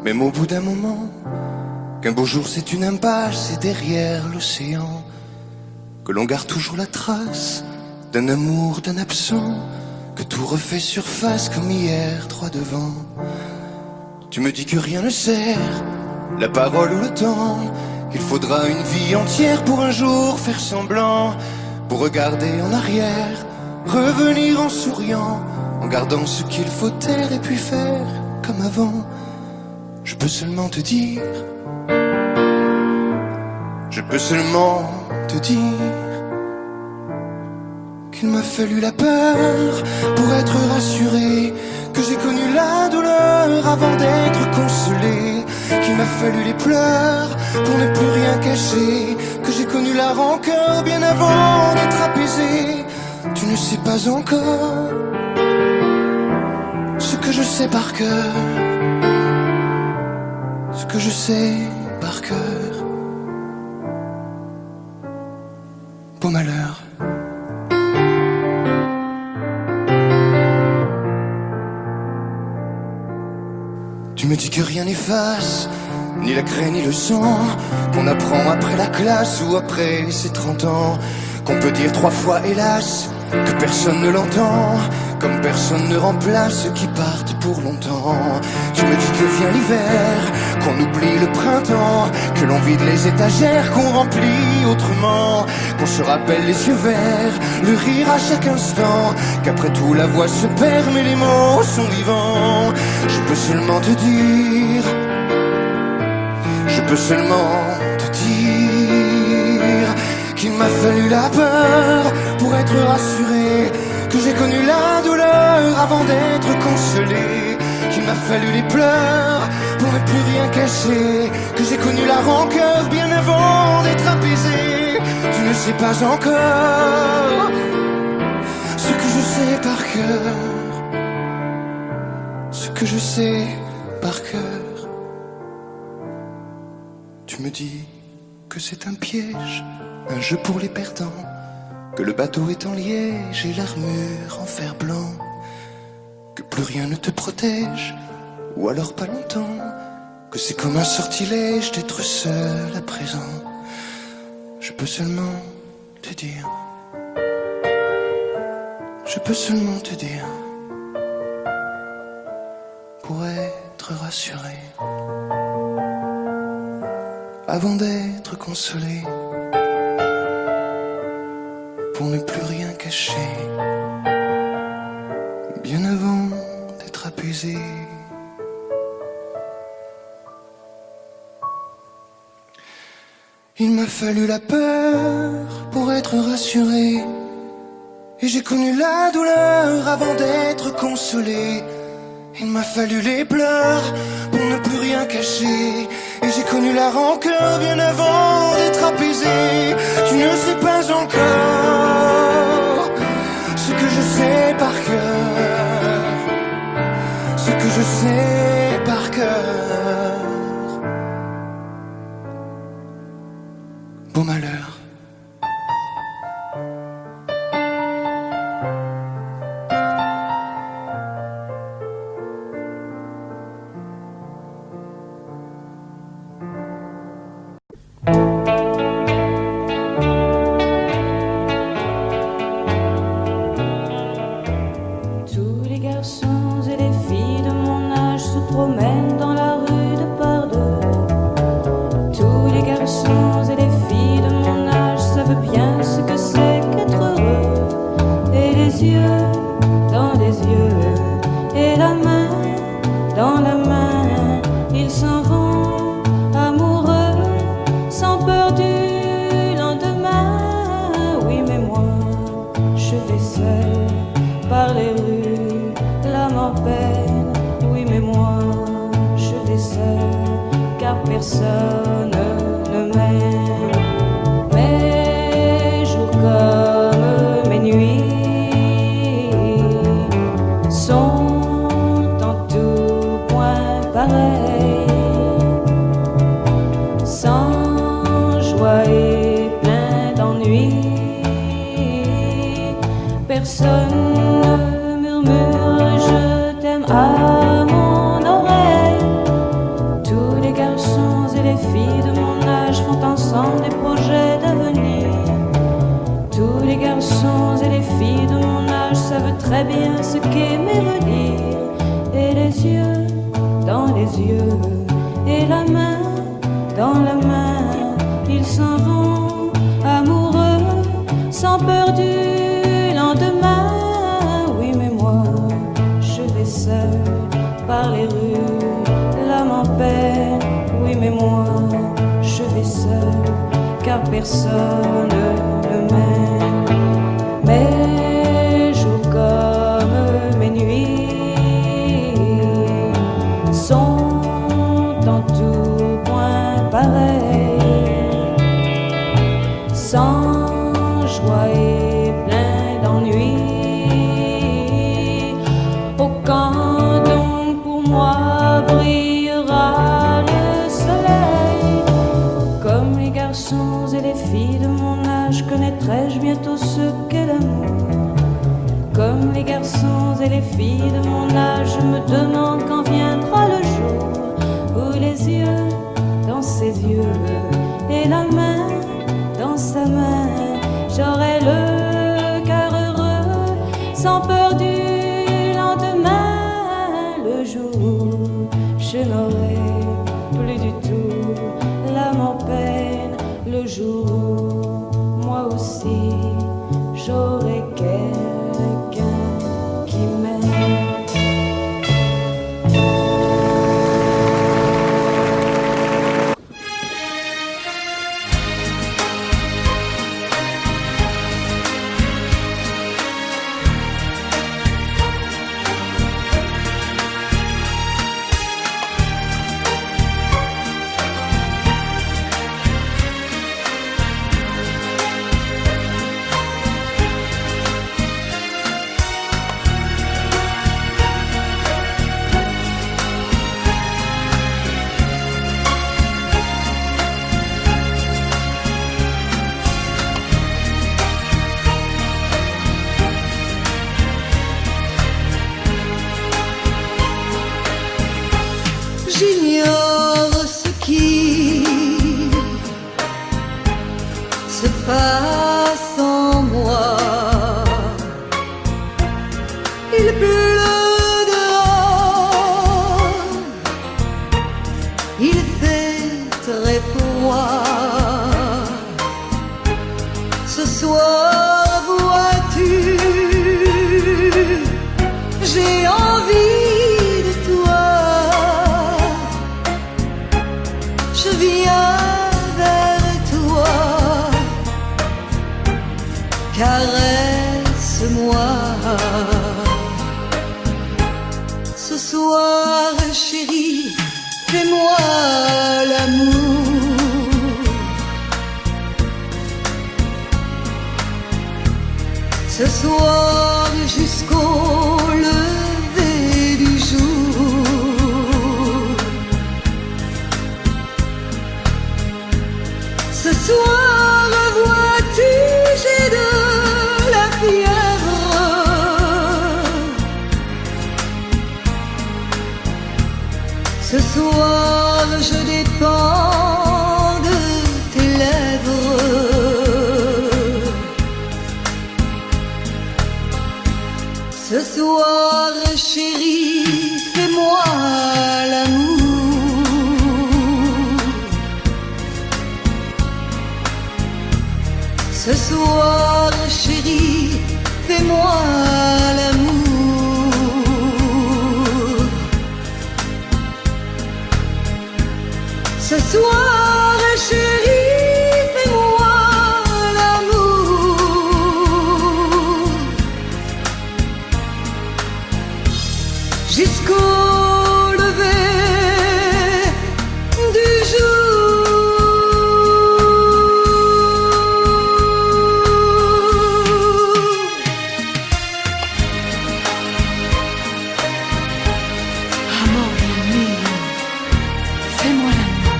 même au bout d'un moment, qu'un beau jour c'est une impasse et derrière l'océan, que l'on garde toujours la trace d'un amour, d'un absent, que tout refait surface comme hier, droit devant. Tu me dis que rien ne sert, la parole ou le temps, qu'il faudra une vie entière pour un jour faire semblant, pour regarder en arrière, revenir en souriant, en gardant ce qu'il faut taire et puis faire comme avant. Je peux seulement te dire, je peux seulement te dire qu'il m'a fallu la peur pour être rassuré, que j'ai connu la douleur avant d'être consolé, qu'il m'a fallu les pleurs pour ne plus rien cacher, que j'ai connu la rancœur bien avant d'être apaisé. Tu ne sais pas encore ce que je sais par cœur, ce que je sais par cœur. Beau malheur. Tu me dis que rien n'efface, ni la craie ni le sang, qu'on apprend après la classe ou après ses 30 ans, qu'on peut dire 3 fois hélas, que personne ne l'entend, comme personne ne remplace ceux qui partent pour longtemps. Tu me dis que vient l'hiver, qu'on oublie le printemps, que l'on vide les étagères, qu'on remplit autrement, qu'on se rappelle les yeux verts, le rire à chaque instant, qu'après tout la voix se perd mais les mots sont vivants. Je peux seulement te dire, je peux seulement te dire qu'il m'a fallu la peur pour être rassuré, que j'ai connu la douleur avant d'être consolé, qu'il m'a fallu les pleurs pour ne plus rien cacher, que j'ai connu la rancœur bien avant d'être apaisé. Tu ne sais pas encore ce que je sais par cœur, ce que je sais par cœur. Tu me dis que c'est un piège, un jeu pour les perdants, que le bateau est en liège et l'armure en fer blanc, que plus rien ne te protège, ou alors pas longtemps, que c'est comme un sortilège d'être seul à présent. Je peux seulement te dire, je peux seulement te dire, pour être rassuré, avant d'être consolé, pour ne plus rien cacher, bien avant d'être apaisé. Il m'a fallu la peur pour être rassuré, et j'ai connu la douleur avant d'être consolé. Il m'a fallu les pleurs pour ne plus rien cacher, et j'ai connu la rancœur bien avant d'être apaisé. Tu ne sais pas encore ce que je sais par cœur, ce que je sais par cœur. Beau malheur. Tous les garçons et les filles de mon âge se promènent dans la rue de par deux. Tous les garçons et les filles de mon âge savent bien ce que c'est qu'être heureux. Et les yeux dans les yeux, et la main dans la main, ils s'en vont amoureux, sans peur du lendemain. Oui, mais moi, je vais seul par les rues, l'âme en peine. Oui, mais moi, je vais seul, car personne ne m'aime. Mes jours comme mes nuits sont en tout point pareils, sans joie et plein d'ennui. Personne ne murmure je t'aime à mon oreille. Tous les garçons et les filles de mon âge font ensemble des projets d'avenir. Tous les garçons et les filles de mon âge savent très bien ce qu'aimer veut dire. Et les yeux dans les yeux, et la main dans la main, ils s'en vont amoureux, sans peur du lendemain. Oui, mais moi, je vais seul par les rues, l'âme en peine. Oui, mais moi, je vais seul, car personne ne m'aime. Mes jours comme mes nuits sont en tout point pareils, sans joie et plein d'ennui. Oh, quand donc pour moi brillera le soleil, comme les garçons et les filles de mon âge, connaîtrai-je bientôt ce qu'est l'amour. Comme les garçons et les filles de mon âge, je me demande quand viendra le jour où les yeux dans ses yeux, et la main dans sa main, j'aurai le cœur heureux, sans peur du lendemain. Le jour où je n'aurai plus du tout l'âme en peine, le jour où moi aussi j'aurai quelqu'un qui m'aime. pas sans moi. Il pleut dehors, il fait très froid. Ce soir, vois-tu, j'ai envie de toi. Je viens vers toi, caresse-moi. Ce soir, chérie, fais-moi l'amour. Ce soir jusqu'au lever du jour. Ce soir, vois-tu, j'ai de la fièvre. Ce soir, je dépends de tes lèvres. Ce soir, chérie, fais-moi l'amour. Ce soir, chérie, fais-moi l'amour. Ce soir, chérie, fais-moi l'amour. Jusqu'au lever du jour. Amor mio, fais-moi l'amour.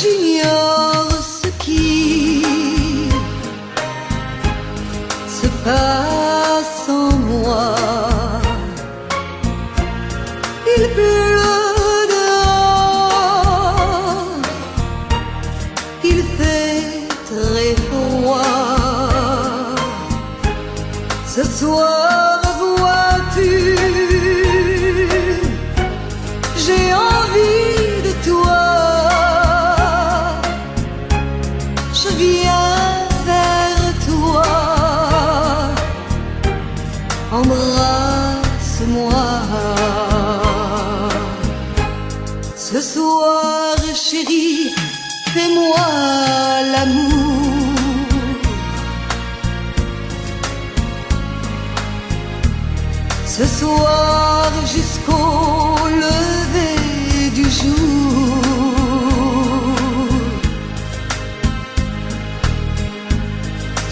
J'ignore ce qui se passe en moi. Il pleut dehors, il fait très froid. Ce soir, vois-tu, j'ai envie de toi. Je viens vers toi, embrasse-moi. Ce soir, chérie, fais-moi l'amour. Ce soir, jusqu'au lever du jour.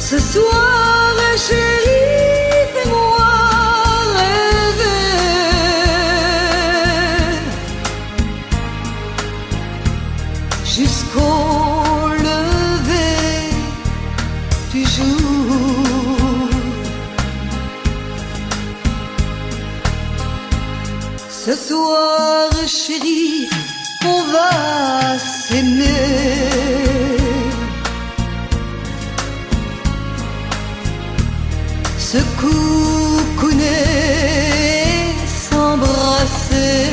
Ce soir, chérie, fais-moi rêver. Jusqu'au lever du jour. Ce soir, chérie, on va s'aimer. Se coucouner, s'embrasser.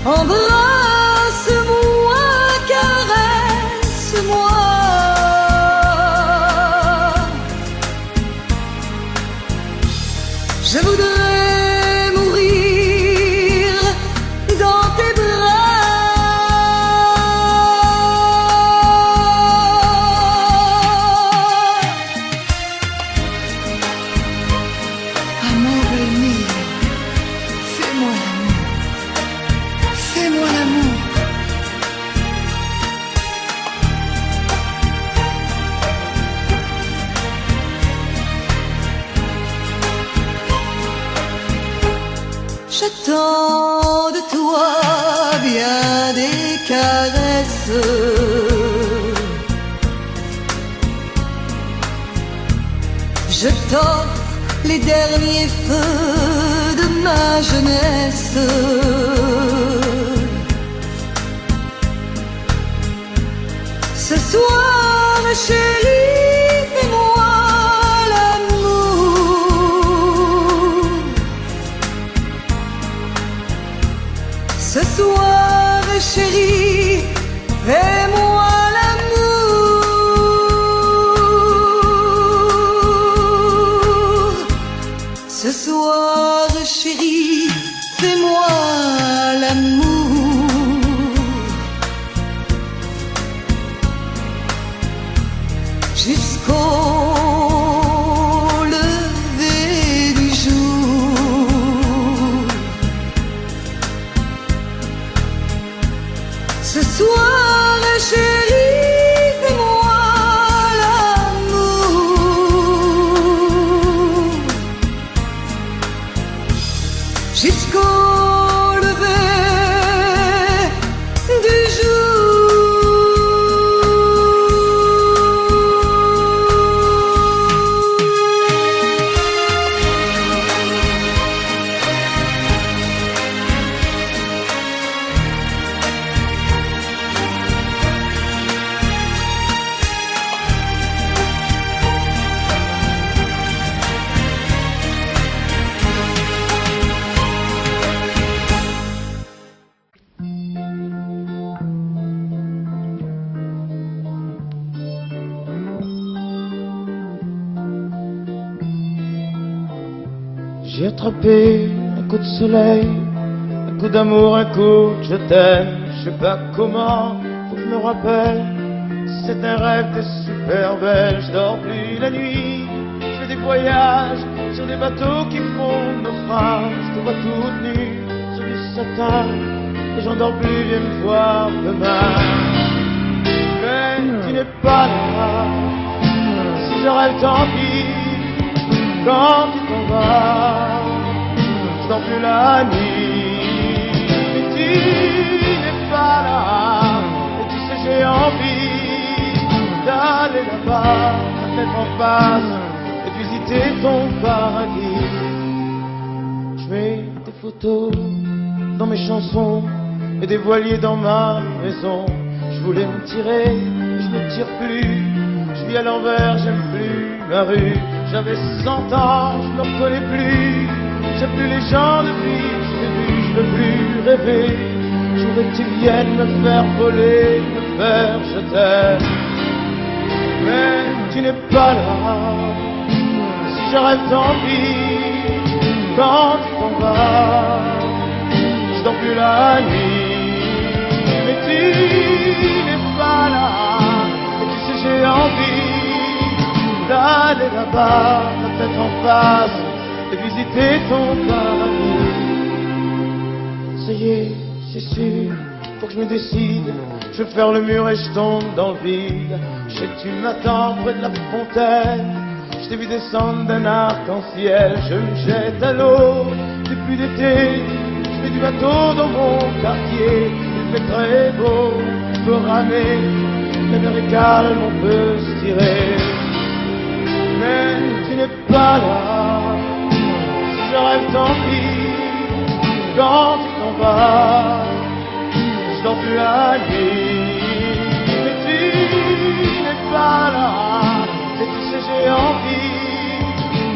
Embrasse-moi, caresse-moi. Je voudrais mourir dans tes Amor mio, fais-moi l'amour. Fais-moi l'amour. J'attends de toi bien des caresses. Je t'offre les derniers feux de ma jeunesse. Ce soir, chérie, fais-moi l'amour. Ce soir, chérie, fais-moi l'amour. Ce soir, chérie, fais-moi l'amour. Jusqu'au lever du jour. Ce soir, chérie, fais-moi l'amour. Jusqu'au lever du jour. J'ai attrapé un coup de soleil, un coup d'amour, un coup de je t'aime. Je sais pas comment, faut que je me rappelle. C'est un rêve, t'es super belle. Je dors plus la nuit, je fais des voyages sur des bateaux qui font naufrage. Je te vois toute nue sur du satin et j'en dors plus, viens me voir demain. Mais tu n'es pas là, si je rêve tant pis. Quand tu t'en vas, je dors plus la nuit. Mais tu n'es pas là, et tu sais j'ai envie d'aller là-bas, la tête en face, et de visiter ton paradis. Je mets des photos dans mes chansons et des voiliers dans ma maison. Je voulais me tirer, mais je ne tire plus. Je vis à l'envers, j'aime plus ma rue. J'avais 100 ans, je ne reconnais plus. J'aime plus les gens depuis que je t'ai vu, je veux plus rêver. Je voudrais que tu viennes me faire voler, me faire je t'aime. Mais tu n'es pas là, si je rêve tant pis. Quand tu t'en vas, je dors plus la nuit. Mais tu n'es pas là, et tu sais j'ai envie d'aller là-bas, la tête en face, et visiter ton paradis. Ça y est, c'est sûr, faut que je me décide. Je vais faire le mur et je tombe dans le vide. Je sais que tu m'attends près de la fontaine. Je t'ai vu descendre d'un arc-en-ciel. Je me jette à l'eau depuis l'été. Je fais du bateau dans mon quartier. Il fait très beau, je peux ramer. La mer est calme, on peut se tirer. Mais tu n'es pas là, si je rêve tant pis. Quand tu t'en vas, je dors plus la nuit. Mais tu n'es pas là, et tu sais j'ai envie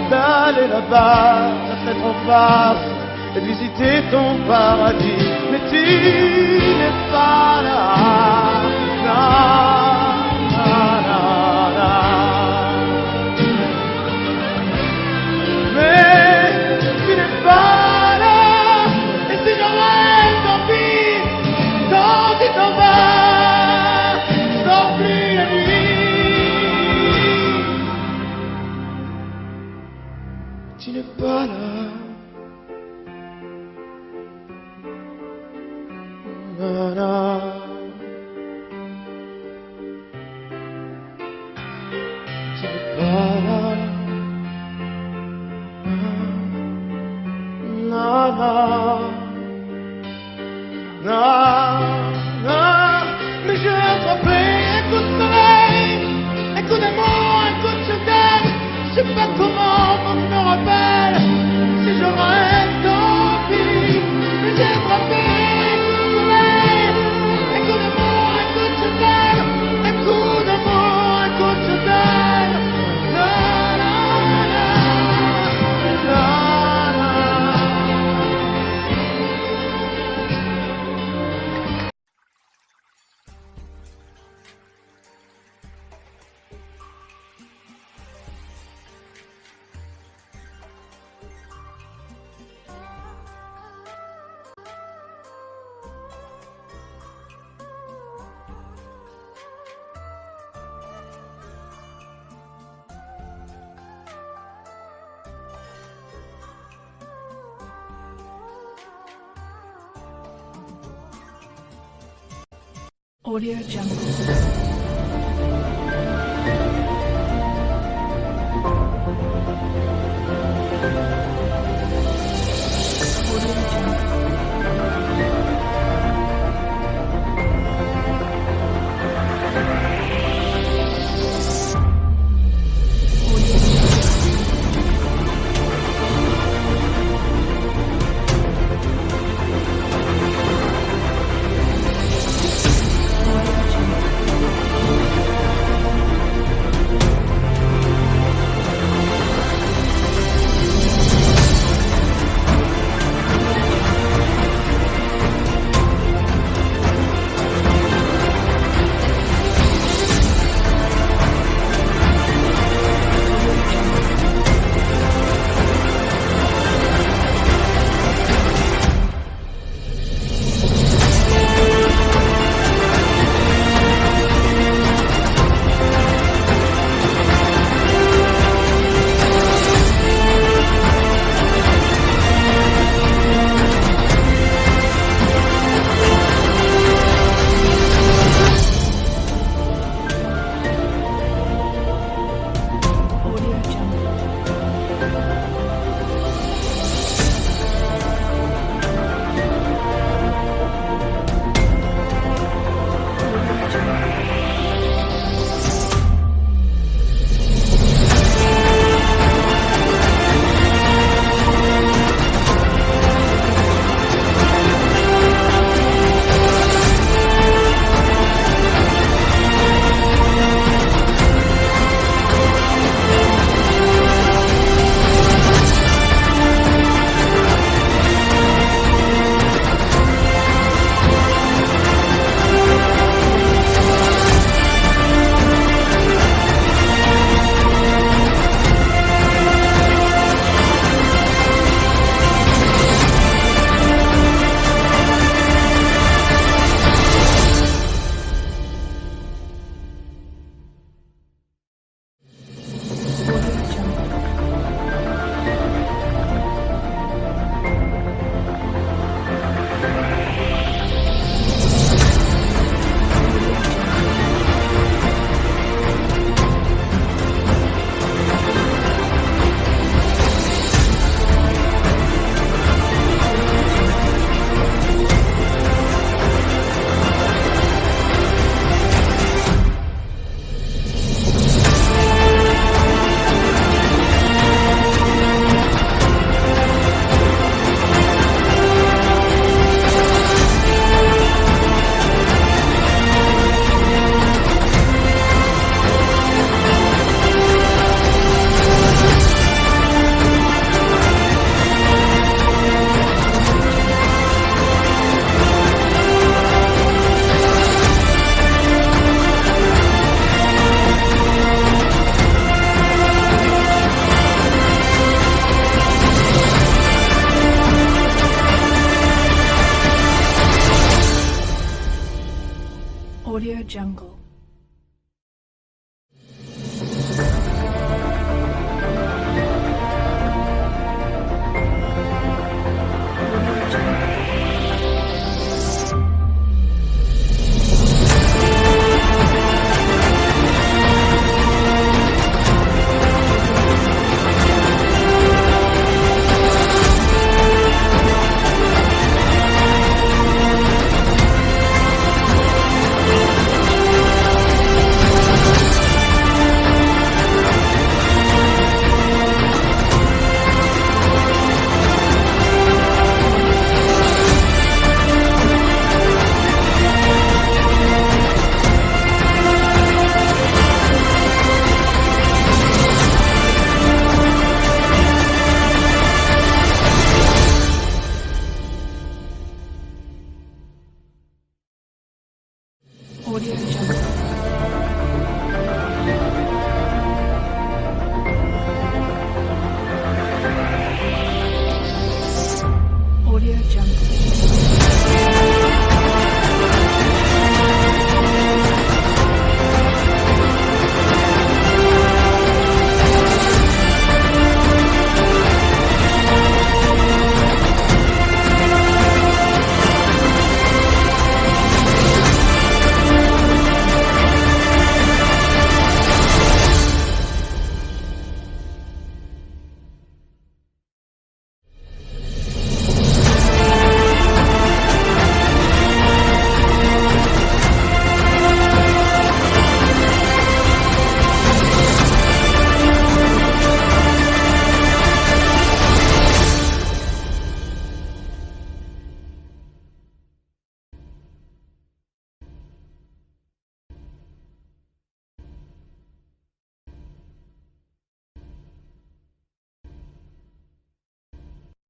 d'aller là-bas, la tête en face, et de visiter ton paradis. Mais tu n'es pas là, là, là, là, là. Mais tu n'es pas là, et si je rêve tant pis. Quand tu t'en vas, je dors plus la nuit. Tu n'es pas là. Na, na. Tu n'es pas là. Na, na. Na, na. Mais je vais attraper un coup de soleil, un coup d'amour, un coup de je t'aime. Je sais pas comment. Audio Jungle.